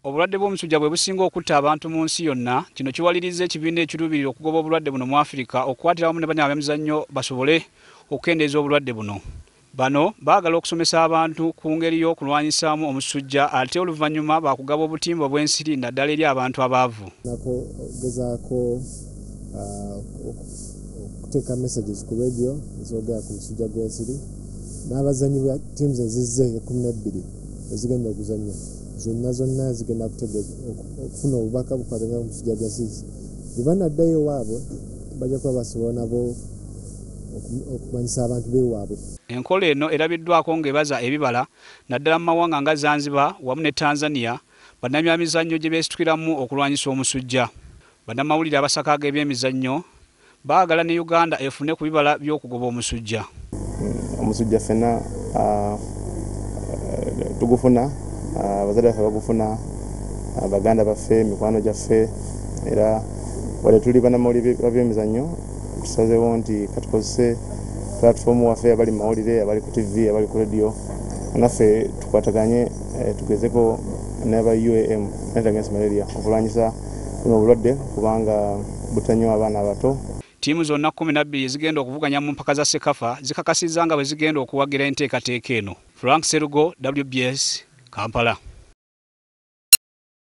Obulwadde bw'omusujja bwe businga okutta abantu mu nsi yonna, kino kiwaliriza ekibiina ekiruubirira okugoba obulwadde buno mu Afrika okukwatira wamu ne bannamawulire basobole okukendeeza obulwadde buno. Bano baagala okusomesa abantu ku ngeri y'okulwanyisaamu omusujja ate oluvannyuma baakugaba obutimba bw'ensiri naddala eri abantu abaavu. Gezaako okuteeka messages ku radio ezogera ku musujja gw'ensiri n'abazannyi ba teams ezizze 12 ezigenda okuzannya zonna zigenda okufuna obubaka bukwatagana ku musujja gw'ensiri. Bwe banaddayo ewaabwe bajja kuba basobola nabo okumanyisa abantu b'ewaabwe. Enkola eno erabiddwako ng'ebaza ebibala naddala mu mawanga nga Zanzibar wamu ne Tanzania bannamyamizannyo gye beesitukiramu okulwanyisa omusujja. Bannamawulire abasaka ag'ebyemizannyo baagala ne Uganda efune ku bibala by'okugoba omusujja. Omusujja ffenna tugufuna, abazadde baffe bagufuna, Baganda baffe, mikwano gyaffe, era wadde tuli bannamawulire b'ebyemizannyo tusazeewo nti katukozese platform waffe abali mu mawulire, abali ku TV, abali ku radio, naffe tukwataganye tugezeko n'aba UAM, United Against Malaria, okulwanyisa buno obulwadde kubanga butanywa abaana abato. Ttiimu zonna 12 ezigenda okuvuganya mu mpaka za CECAFA zikakasizza nga bwe zigenda okuwagira enteekateeka eno. Frank Serugo, WBS, Kampala.